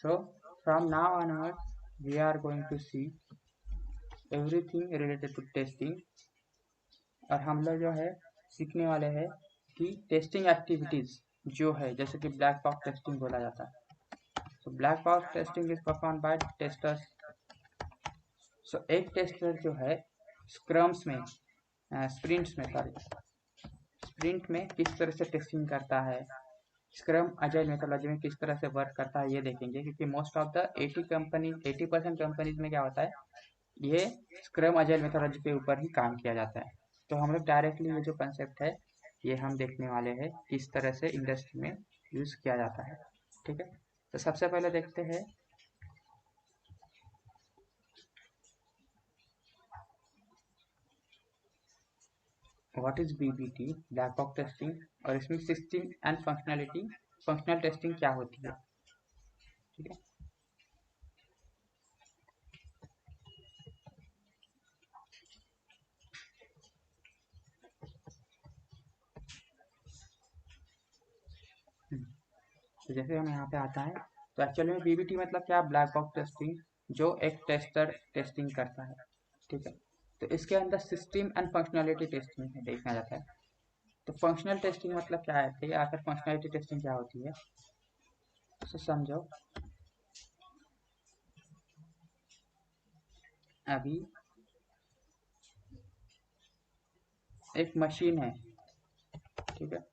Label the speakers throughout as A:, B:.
A: So from now onward we are going to see everything related to testing, और हम लोग जो है सीखने वाले हैं कि टेस्टिंग एक्टिविटीज जो है जैसे कि ब्लैक बॉक्स टेस्टिंग बोला जाता है। So black box testing is perform by testers. So एक टेस्टर जो है स्क्रम्स में स्प्रिंट में किस तरह से टेस्टिंग करता है, स्क्रम अजाइल मेथोडोलॉजी में किस तरह से वर्क करता है ये देखेंगे, क्योंकि मोस्ट ऑफ द 80% कंपनीज में क्या होता है, ये स्क्रम अजाइल मेथोडोलॉजी के ऊपर ही काम किया जाता है। तो हम लोग डायरेक्टली ये जो कंसेप्ट है ये हम देखने वाले हैं किस तरह से इंडस्ट्री में यूज किया जाता है। ठीक है, तो सबसे पहले देखते हैं what is BBT, black box testing, और इसमें सिस्टम एंड फंक्शनल टेस्टिंग क्या होती है। ठीक है, तो जैसे हम यहाँ पे आता है तो एक्चुअली में बीबीटी मतलब क्या, ब्लैक बॉक्स टेस्टिंग, जो एक टेस्टर टेस्टिंग करता है। ठीक है, तो इसके अंदर सिस्टम एंड फंक्शनलिटी टेस्टिंग देखा जाता है। तो फंक्शनल टेस्टिंग मतलब क्या है, ठीक है, आखिर फंक्शनलिटी टेस्टिंग क्या होती है तो समझो। अभी एक मशीन है, ठीक है,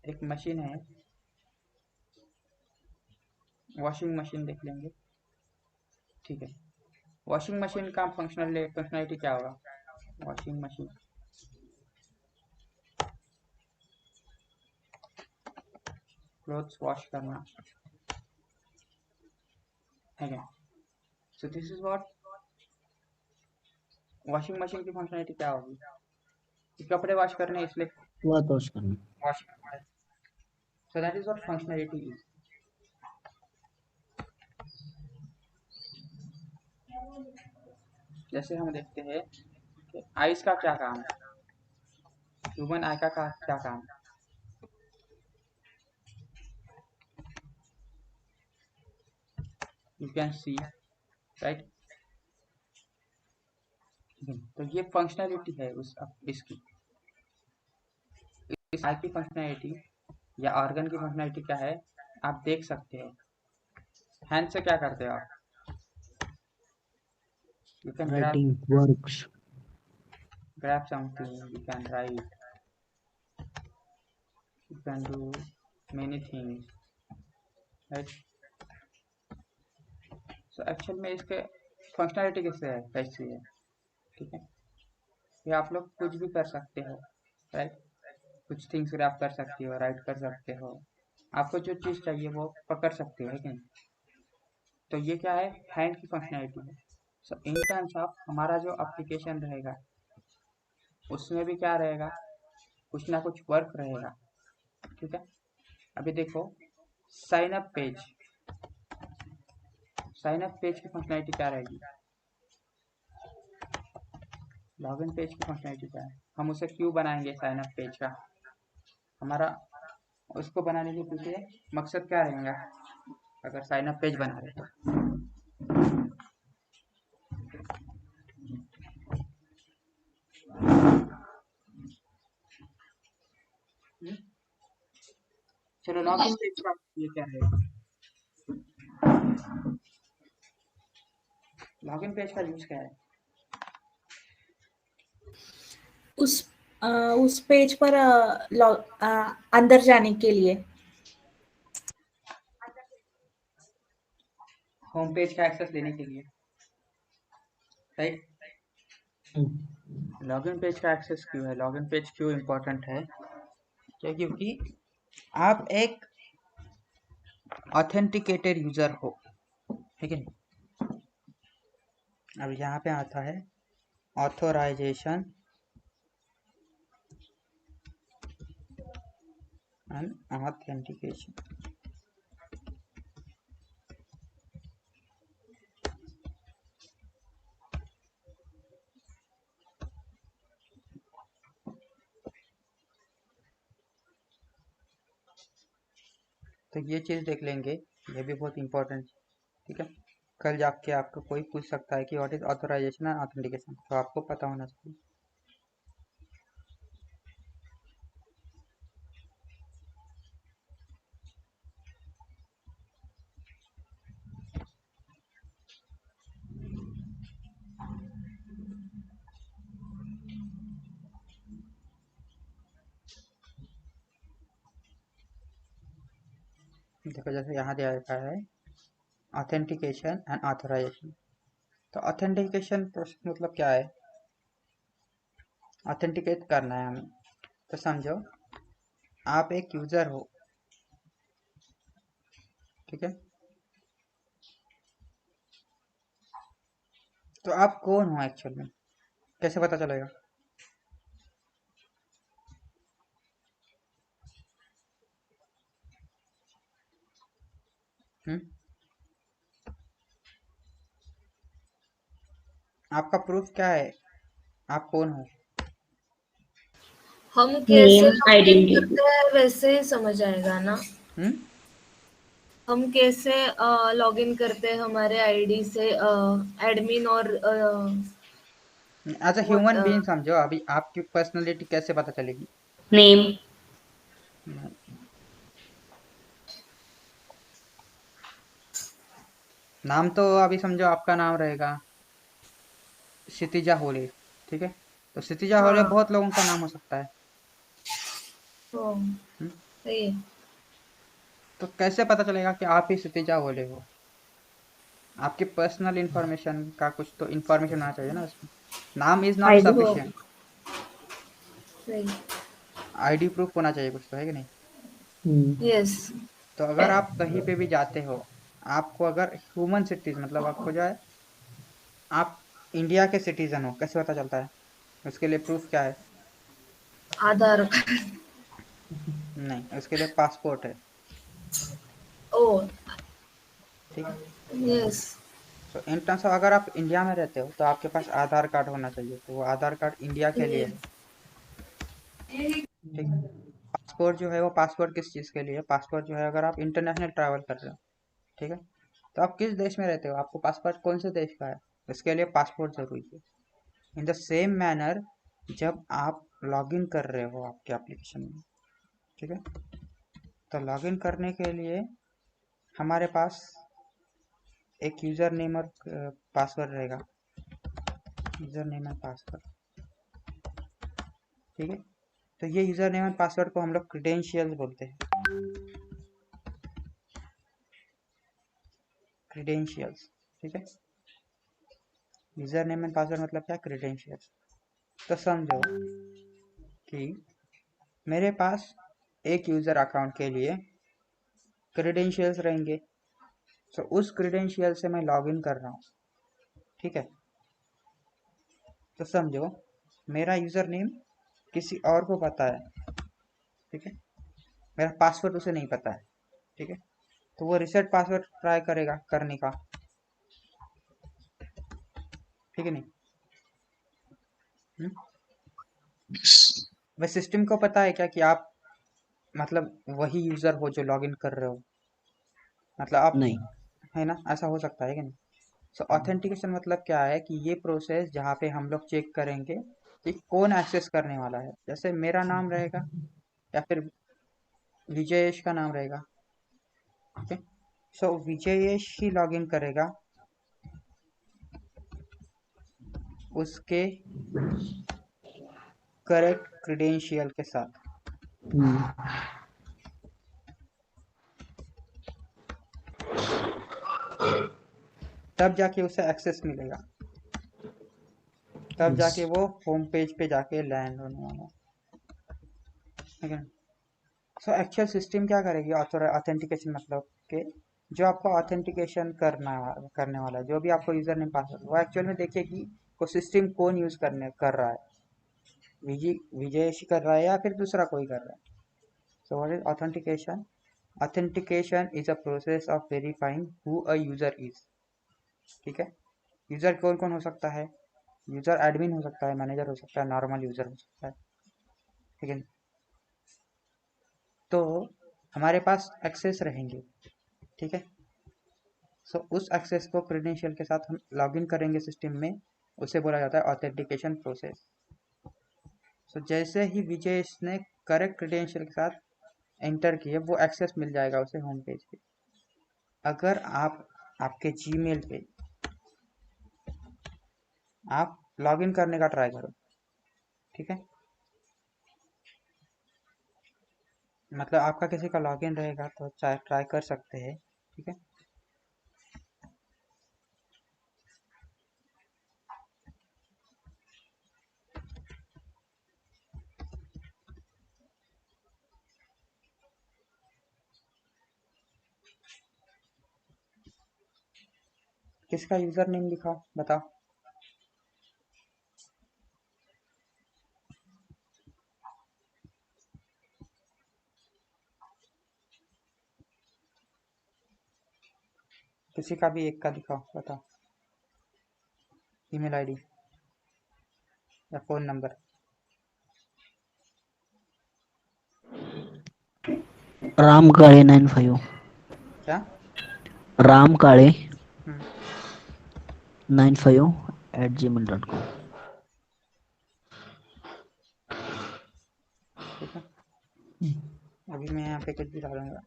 A: एक मशीन है, वॉशिंग मशीन देख लेंगे। ठीक है, वॉशिंग मशीन का फंक्शनलिटी क्या होगा, वॉशिंग मशीन क्लोथ्स वॉश करना है क्या। So this is what washing machine की फंक्शनलिटी क्या होगी, कपड़े वॉश करने इसलिए
B: वॉश करना।
A: वॉश करना है। सो that is what functionality is. जैसे हम देखते हैं कि आइस का क्या काम है, ह्यूमन आई का क्या काम है, यू कैन सी, राइट। तो ये फंक्शनलिटी है इसकी, इस आई की फंक्शनलिटी या ऑर्गन की फंक्शनलिटी क्या है, आप देख सकते हैं। हैंड से क्या करते हो आप, you can
B: writing works.
A: grab something, you can write, you can do many things, right। So actual में इसके फंक्शनलिटी कैसी है, ठीक है, ये आप लोग कुछ भी कर सकते हो, राइट, कुछ थिंग्स ग्रैब कर सकते हो, राइट कर सकते हो, आपको जो चीज़ चाहिए वो पकड़ सकते हो, है कि नहीं। तो ये क्या है, हैंड की फंक्शनलिटी है। सो इन टर्म्स ऑफ हमारा जो एप्लीकेशन रहेगा उसमें भी क्या रहेगा, कुछ ना कुछ वर्क रहेगा। ठीक है, अभी देखो साइन अप पेज की फंक्शनलिटी क्या रहेगी, लॉगिन पेज की फंक्शनलिटी क्या है, हम उसे क्यों बनाएंगे साइन अप पेज का, हमारा उसको बनाने के पीछे मकसद क्या रहेगा अगर साइन अप पेज बना रहे तो। चलो लॉगिन पेज का ये क्या है, लॉगिन पेज का यूज क्या है,
C: उस उस पेज पर अंदर जाने के लिए,
A: होम पेज का एक्सेस लेने के लिए, राइट। लॉगिन पेज का एक्सेस क्यों है, लॉगिन पेज क्यों इम्पोर्टेंट है, क्या, क्योंकि आप एक ऑथेंटिकेटेड यूजर हो, ठीक है। अब यहाँ पे आता है ऑथोराइजेशन एंड ऑथेंटिकेशन। तो ये चीज़ देख लेंगे, ये भी बहुत इंपॉर्टेंट, ठीक है। कल जाके आपको कोई पूछ सकता है कि what is authorization and authentication, तो आपको पता होना चाहिए। देखो जैसे यहाँ दिया लिखा है ऑथेंटिकेशन एंड ऑथराइजेशन। तो ऑथेंटिकेशन प्रोसेस मतलब क्या है, ऑथेंटिकेट करना है हमें। तो समझो आप एक यूजर हो, ठीक है। तो आप कौन हो एक्चुअल में, कैसे पता चलेगा? हम्म, आपका प्रूफ क्या है, आप कौन हो?
D: हम कैसे
B: नेम
D: लॉगिन
B: आइडेंटिटी
D: करते हैं वैसे ही समझ आएगा ना।
A: हम्म,
D: हम कैसे लॉगिन करते हैं हमारे आईडी से, एडमिन और
A: as a
D: what
A: human being समझो, अभी आपकी पर्सनालिटी कैसे पता चलेगी?
B: नेम
A: नाम तो अभी समझो आपका नाम रहेगा क्षितिजा होले, ठीक है। तो क्षितिजा होले
D: हाँ।
A: बहुत लोगों का नाम हो सकता है।
D: ओ,
A: हम्म,
D: सही है।
A: तो कैसे पता चलेगा कि आप ही क्षितिजा होले हो? आपके पर्सनल इंफॉर्मेशन का कुछ तो इंफॉर्मेशन होना चाहिए ना उसमें। नाम इज नॉट
B: आईडी
D: ओ,
A: सफिशिएंट,
D: सही।
A: आईडी प्रूफ होना चाहिए कुछ तो, है कि नहीं?
D: यस।
A: तो अगर आप कहीं पे भी जाते हो, आपको अगर ह्यूमन सिटीज मतलब आपको जो है आप इंडिया के सिटीजन हो, कैसे पता चलता है? उसके लिए प्रूफ क्या है?
D: आधार कार्ड।
A: नहीं, उसके लिए पासपोर्ट है,
D: ओ,
A: ठीक है।
D: यस।
A: तो इन टर्म्स ऑफ अगर आप इंडिया में रहते हो तो आपके पास आधार कार्ड होना चाहिए, तो वो आधार कार्ड इंडिया के लिए है, ठीक है। पासपोर्ट जो है वो पासपोर्ट किस चीज़ के लिए है? पासपोर्ट जो है अगर आप इंटरनेशनल ट्रैवल कर रहे हो, ठीक है। तो आप किस देश में रहते हो, आपको पासपोर्ट कौन से देश का है, इसके लिए पासपोर्ट जरूरी है। इन द सेम मैनर जब आप लॉगिन कर रहे हो आपके एप्लीकेशन में, ठीक है, तो लॉगिन करने के लिए हमारे पास एक यूज़र नेम और पासवर्ड रहेगा, यूज़र नेम एंड पासवर्ड, ठीक है। तो ये यूज़र नेम एंड पासवर्ड को हम लोग क्रीडेंशियल्स बोलते हैं, क्रीडेंशियल्स, ठीक है। यूज़र नेम एंड पासवर्ड मतलब क्या, क्रीडेंशियल्स। तो समझो कि मेरे पास एक यूज़र अकाउंट के लिए क्रीडेंशियल्स रहेंगे, तो उस क्रीडेंशियल से मैं लॉगिन कर रहा हूँ, ठीक है। तो समझो मेरा यूज़र नेम किसी और को पता है, ठीक है, मेरा पासवर्ड उसे नहीं पता है, ठीक है। तो वो रिसेट पासवर्ड ट्राई करेगा करने का, ठीक है नहीं? वह सिस्टम को पता है क्या कि आप मतलब वही यूज़र हो जो लॉगिन कर रहे हो, मतलब आप,
B: नहीं
A: है ना, ऐसा हो सकता है कि नहीं? सो ऑथेंटिकेशन मतलब क्या है कि ये प्रोसेस जहाँ पे हम लोग चेक करेंगे कि कौन एक्सेस करने वाला है, जैसे मेरा नाम रहेगा या फिर विजयेश का नाम रहेगा, ठीक है। सो विजयेश ही लॉगिन करेगा उसके करेक्ट क्रीडेंशियल के साथ, तब जाके उसे एक्सेस मिलेगा, तब जाके वो होम पेज पे जाके लैंड होने वाला है, ठीक है। सो एक्चुअल सिस्टम क्या करेगी ऑथेंटिकेशन मतलब के जो आपको ऑथेंटिकेशन करने वाला है, जो भी आपको यूजर नेम पासवर्ड, वो एक्चुअल में देखिए कि वो सिस्टम कौन यूज कर रहा है, विजय कर रहा है या फिर दूसरा कोई कर रहा है। So what is authentication? Authentication is a process of verifying who a user is, ठीक है। यूजर कौन कौन हो सकता है? यूजर एडमिन हो सकता है, मैनेजर हो सकता है, नॉर्मल यूजर हो सकता है, ठीक है। तो हमारे पास एक्सेस रहेंगे, ठीक है। सो उस एक्सेस को क्रेडेंशियल के साथ हम लॉगिन करेंगे सिस्टम में, उसे बोला जाता है ऑथेंटिकेशन प्रोसेस। सो जैसे ही विजय ने करेक्ट क्रेडेंशियल के साथ एंटर किए, वो एक्सेस मिल जाएगा उसे होम पेज पे। अगर आप आपके जीमेल पे आप लॉगिन करने का ट्राई करो, ठीक है, मतलब आपका किसी का लॉगिन रहेगा तो ट्राई कर सकते हैं, ठीक है। किसका यूजर नेम दिखाओ, बताओ। किसी का भी एक का दिखाओ, बताओ। ईमेल आईडी या फोन नंबर।
B: राम काळे 95
A: क्या?
B: राम काळे
A: हम्म,
B: 95@gmail.com।
A: ठीक है, अभी मैं यहाँ पे कुछ भी डालूंगा,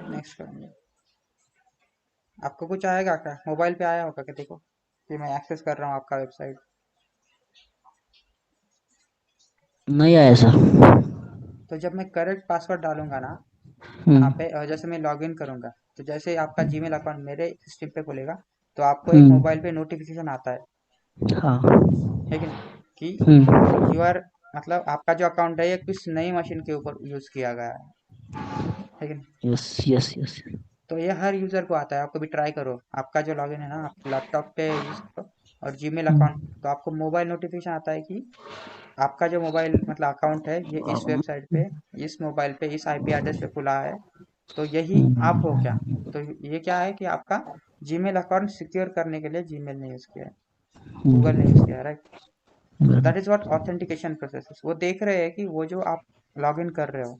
A: नेक्स्ट करेंगे। आपको कुछ आएगा क्या, मोबाइल पे आया होगा क्या, देखो कि मैं एक्सेस कर रहा हूँ आपका वेबसाइट।
B: नहीं आया ऐसा।
A: तो जब मैं करेक्ट पासवर्ड डालूंगा ना यहाँ
B: हम्म
A: पे, और जैसे मैं लॉगिन करूंगा, तो जैसे ही आपका जीमेल अकाउंट मेरे सिस्टम पे खुलेगा, तो आपको एक
B: हम्म
A: मोबाइल पे नोटिफिकेशन आता
B: हाँ
A: है कि नहीं, कि
B: हम्म
A: यू आर, मतलब आपका जो अकाउंट है ये किस नई मशीन के ऊपर यूज किया गया है कि नहीं।
B: यस यस यस
A: तो ये हर यूजर को आता है, आपको भी ट्राई करो, आपका जो लॉगिन है ना आप लैपटॉप पे यूज करो और जीमेल अकाउंट, तो आपको मोबाइल नोटिफिकेशन आता है कि आपका जो मोबाइल मतलब अकाउंट है ये इस वेबसाइट पे, इस मोबाइल पे, इस आईपी एड्रेस पे खुला है। तो यही आप हो क्या, तो ये क्या है कि आपका जीमेल अकाउंट सिक्योर करने के लिए जीमेल ने यूज किया है, गूगल ने यूज किया है, राइट। तो that is what authentication process. वो देख रहे हैं कि वो जो आप लॉगिन कर रहे हो,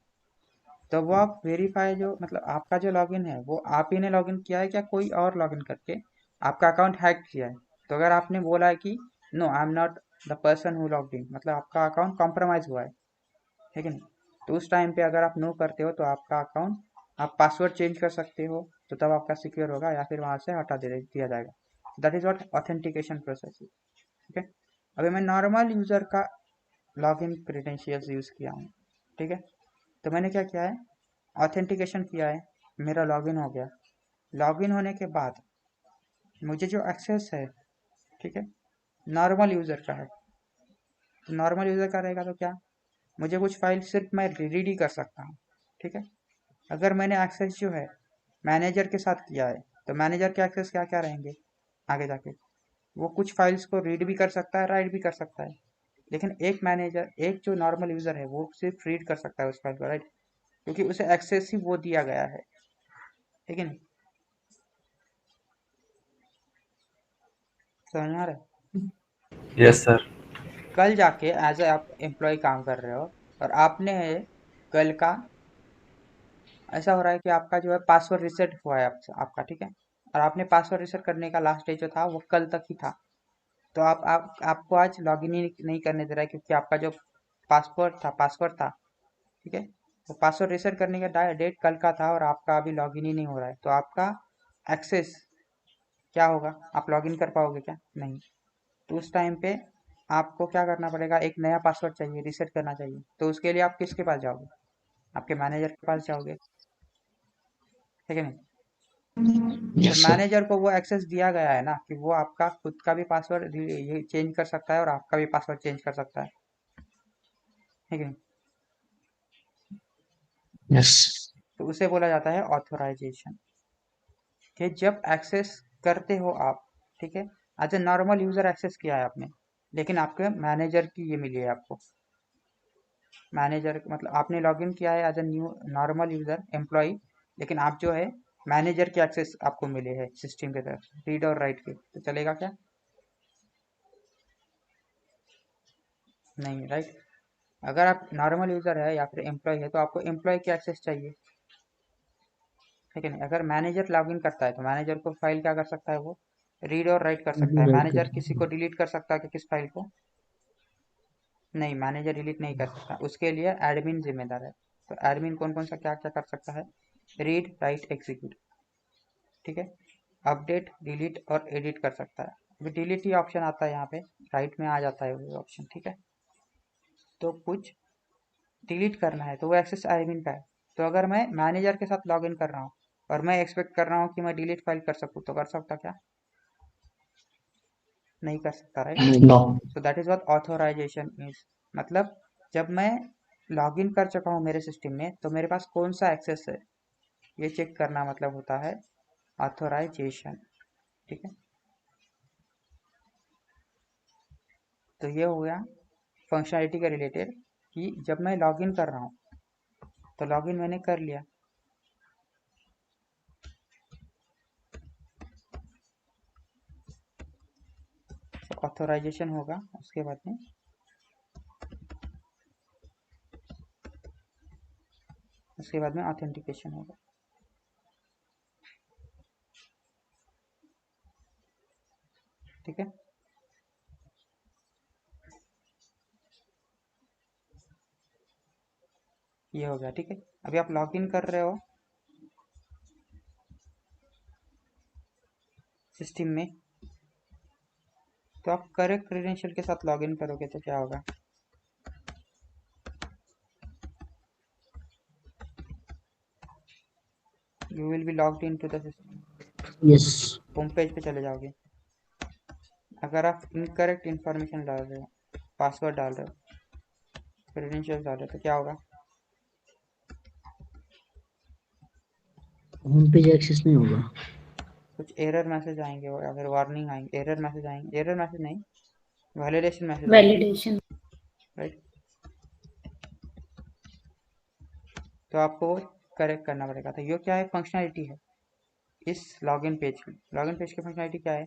A: तो वो आप वेरीफाई, जो मतलब आपका जो लॉगिन है वो आप ही ने लॉगिन किया है क्या कोई और लॉगिन करके आपका अकाउंट हैक किया है। तो अगर आपने बोला है कि no I am not the person who logged in, मतलब आपका अकाउंट कॉम्प्रोमाइज हुआ है कि नहीं, तो उस टाइम पे अगर आप नो करते हो तो आपका अकाउंट, आप पासवर्ड चेंज कर सकते हो, तो तब आपका सिक्योर होगा, या फिर वहां से हटा दिया जाएगा। That is what authentication process, ठीक है। अभी मैं नॉर्मल यूजर का लॉगिन क्रेडेंशियल्स यूज किया हूँ, ठीक है। तो मैंने क्या किया है, ऑथेंटिकेशन किया है, मेरा लॉगिन हो गया। लॉगिन होने के बाद मुझे जो एक्सेस है, ठीक है, नॉर्मल यूजर का है। तो नॉर्मल यूजर का रहेगा तो क्या, मुझे कुछ फाइल सिर्फ मैं रीड ही कर सकता हूँ, ठीक है। अगर मैंने एक्सेस जो है मैनेजर के साथ किया है, तो मैनेजर के एक्सेस क्या क्या रहेंगे आगे जाके, वो कुछ फाइल्स को रीड भी कर सकता है, राइट भी कर सकता है। लेकिन एक मैनेजर, एक जो नॉर्मल यूजर है वो सिर्फ रीड कर सकता है उस फाइल को, राइट, क्योंकि उसे एक्सेस ही वो दिया गया है, ठीक है नहीं। समझ में आ रहा है।
E: Yes sir.
A: कल जाके एज ए आप एम्प्लॉय काम कर रहे हो, और आपने कल का ऐसा हो रहा है कि आपका जो है पासवर्ड रिसेट हुआ है आपका, ठीक है, और आपने पासवर्ड रिसेट करने का लास्ट डे जो था वो कल तक ही था। तो आपको आज लॉगिन ही नहीं करने दे रहा है, क्योंकि आपका जो पासवर्ड था, ठीक है, तो पासवर्ड रिसेट करने का डेट कल का था और आपका अभी लॉगिन ही नहीं हो रहा है। तो आपका एक्सेस क्या होगा, आप लॉगिन कर पाओगे क्या, नहीं। तो उस टाइम पे आपको क्या करना पड़ेगा, एक नया पासवर्ड चाहिए, रिसेट करना चाहिए। तो उसके लिए आप किसके पास जाओगे, आपके मैनेजर के पास जाओगे, ठीक है नहीं। तो
B: यस सर।
A: मैनेजर को वो एक्सेस दिया गया है ना, कि वो आपका खुद का भी पासवर्ड ये चेंज कर सकता है और आपका भी पासवर्ड चेंज कर सकता है, ठीक है नहीं।
B: यस
A: तो उसे बोला जाता है ऑथोराइजेशन, कि जब एक्सेस करते हो आप, ठीक है, as a normal user access किया है आपने, लेकिन आपके मैनेजर की ये मिली है आपको, मैनेजर मतलब आपने लॉगिन किया है as a new normal user employ, लेकिन आप जो है मैनेजर के एक्सेस आपको मिले हैं सिस्टम की तरफ, रीड और राइट के, तो चलेगा क्या, नहीं, राइट। अगर आप नॉर्मल यूज़र है या फिर एम्प्लॉय है तो आपको एम्प्लॉय की एक्सेस चाहिए, ठीक है नहीं। अगर मैनेजर लॉगिन करता है तो मैनेजर को फाइल क्या कर सकता है, वो रीड और राइट कर सकता है।
B: राइट कर
A: मैनेजर किसी
B: सकते
A: को
B: हैं।
A: डिलीट कर सकता है कि किस फाइल को? नहीं, मैनेजर डिलीट नहीं कर सकता, उसके लिए एडमिन जिम्मेदार है। तो एडमिन कौन कौन सा क्या क्या कर सकता है? रीड राइट एग्जीक्यूट, ठीक है। अपडेट डिलीट और एडिट कर सकता है। अभी डिलीट ही ऑप्शन आता है यहाँ पे, राइट में आ जाता है वो ऑप्शन, ठीक है। तो कुछ डिलीट करना है तो वो एक्सेस एडमिन का है। तो अगर मैं मैनेजर के साथ लॉगिन कर रहा हूँ और मैं एक्सपेक्ट कर रहा हूँ कि मैं डिलीट फाइल कर सकूँ, तो कर सकता क्या? नहीं कर सकता, राइट।
B: नहीं।
A: So that is what authorization is. मतलब जब मैं लॉगिन कर चुका हूँ मेरे सिस्टम में तो मेरे पास कौन सा एक्सेस है ये चेक करना मतलब होता है ऑथोराइजेशन, ठीक है। तो ये हो गया फंक्शनैलिटी के रिलेटेड कि जब मैं लॉगिन कर रहा हूँ तो लॉगिन मैंने कर लिया, तो ऑथोराइजेशन होगा, उसके बाद में ऑथेंटिकेशन होगा, ठीक है। ये हो गया, ठीक है। अभी आप लॉगिन कर रहे हो सिस्टम में, तो आप करेक्ट क्रेडेंशियल के साथ लॉगिन करोगे तो क्या होगा? You will be logged in to the system,
B: yes.
A: Home page पे चले जाओगे। अगर आप इनकरेक्ट इन्फॉर्मेशन डाल रहे हो, पासवर्ड डाल रहे हो, क्रेडेंशियल डाल रहे हो, तो क्या होगा?
B: होम पेज एक्सेस नहीं होगा।
A: कुछ एरर मैसेज आएंगे या फिर वार्निंग आएंगे, एरर मैसेज आएंगे, एरर मैसेज नहीं, वैलिडेशन मैसेज आएंगे,
C: वैलिडेशन।
A: राइट। तो आपको करेक्ट करना पड़ेगा। तो ये क्या है? फंक्शनैलिटी है इस लॉगिन पेज की। लॉगिन पेज की फंक्शनैलिटी क्या है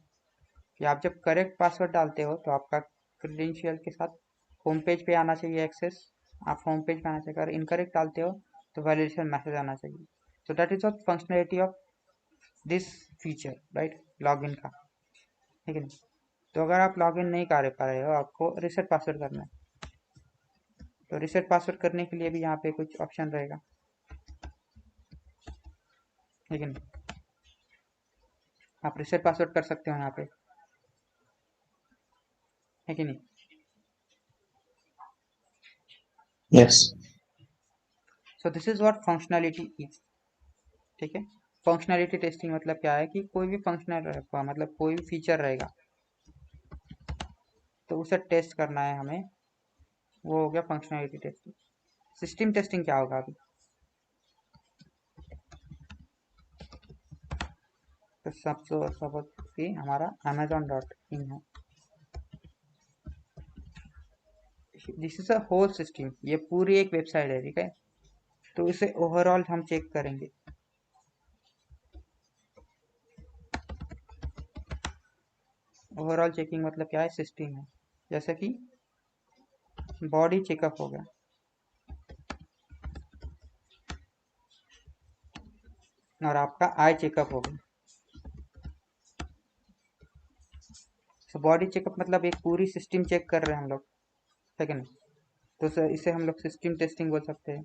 A: कि आप जब करेक्ट पासवर्ड डालते हो तो आपका क्रेडेंशियल के साथ होम पेज पे आना चाहिए एक्सेस, आप होम पेज पे आना चाहिए। अगर इनकरेक्ट डालते हो तो वैलिडेशन मैसेज आना चाहिए। तो that is of functionality of this feature, right, login का, ठीक है। तो अगर आप लॉगिन नहीं कर पा रहे हो, आपको रिसेट पासवर्ड करना है। तो रिसेट पासवर्ड करने के लिए भी यहाँ पे कुछ ऑप्शन रहेगा, ठीक है। आप रिसेट पासवर्ड कर सकते हो यहाँ पे, है कि नहीं?
E: Yes.
A: So this is what functionality is, ठीक है। फंक्शनैलिटी टेस्टिंग मतलब क्या है कि कोई भी फंक्शनल रहेगा, मतलब कोई भी फीचर रहेगा तो उसे टेस्ट करना है हमें, वो हो गया फंक्शनैलिटी टेस्टिंग। सिस्टम टेस्टिंग क्या होगा अभी? तो सबसे हमारा amazon.in है, this is a whole system, ये पूरी एक वेबसाइट है, ठीक है। तो इसे ओवरऑल हम चेक करेंगे। ओवरऑल चेकिंग मतलब क्या है? सिस्टम है, जैसे कि बॉडी चेकअप हो गया और आपका आई चेकअप हो गया। तो बॉडी चेकअप मतलब एक पूरी सिस्टम चेक कर रहे हैं हम लोग, ठीक है ना। तो इसे हम लोग सिस्टम टेस्टिंग बोल सकते हैं,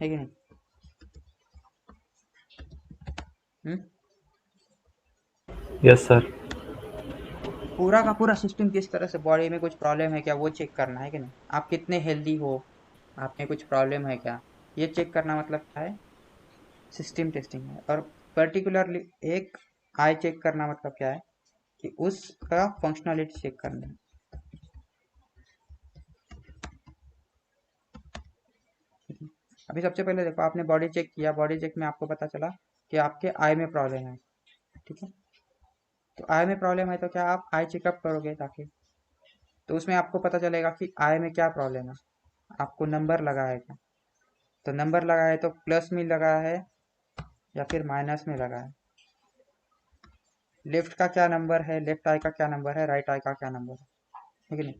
A: है कि नहीं? हम्म?
E: Yes, sir.
A: पूरा का पूरा सिस्टम किस तरह से, बॉडी में कुछ प्रॉब्लम है क्या वो चेक करना, है कि नहीं। आप कितने हेल्दी हो, आप में कुछ प्रॉब्लम है क्या, ये चेक करना मतलब क्या है? सिस्टम टेस्टिंग है। और पर्टिकुलरली एक आई चेक करना मतलब क्या है कि उसका फंक्शनलिटी चेक करना है। अभी सबसे पहले देखो, आपने बॉडी चेक किया, बॉडी चेक में आपको पता चला कि आपके आई में प्रॉब्लम है, ठीक है। तो आई में प्रॉब्लम है तो क्या आप आई चेकअप करोगे ताकि, तो उसमें आपको पता चलेगा कि आई में क्या प्रॉब्लम है। आपको नंबर लगा है क्या, तो नंबर लगा है तो प्लस में लगा है या फिर माइनस में लगा है। लेफ्ट का क्या नंबर है, लेफ्ट आई का क्या नंबर है, राइट आई का क्या नंबर है, है कि नहीं?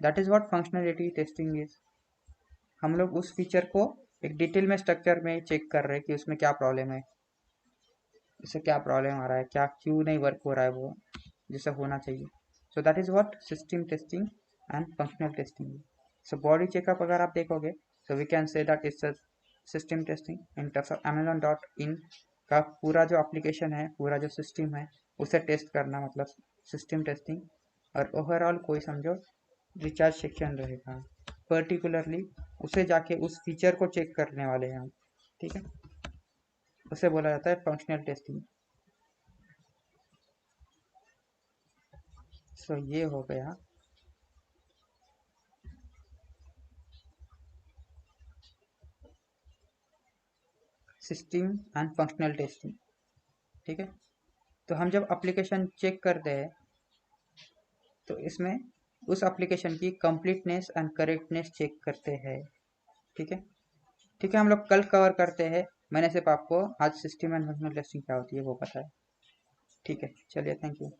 A: That is what functionality testing is. हम लोग उस फीचर को एक डिटेल में स्ट्रक्चर में चेक कर रहे हैं कि उसमें क्या प्रॉब्लम है, इससे क्या प्रॉब्लम आ रहा है, क्या क्यों नहीं वर्क हो रहा है वो जैसा होना चाहिए। So that is what system testing and functional testing. So body checkup अगर आप देखोगे, so we can say that is system testing in terms of Amazon.in का पूरा जो एप्लीकेशन है, पूरा जो सिस्टम है उसे टेस्ट करना मतलब सिस्टम टेस्टिंग। और ओवरऑल कोई समझो रिचार्ज सेक्शन रहेगा, पर्टिकुलरली उसे जाके उस फीचर को चेक करने वाले हैं हम, ठीक है, उसे बोला जाता है फंक्शनल टेस्टिंग। सो ये हो गया सिस्टम एंड फंक्शनल टेस्टिंग, ठीक है। तो हम जब एप्लीकेशन चेक करते हैं तो इसमें उस एप्लीकेशन की कंप्लीटनेस एंड करेक्टनेस चेक करते हैं, ठीक है। ठीक है, हम लोग कल कवर करते हैं। मैंने सिर्फ आपको आज सिस्टम एंड फंक्शनल टेस्टिंग क्या होती है वो बताया, ठीक है। चलिए, थैंक यू।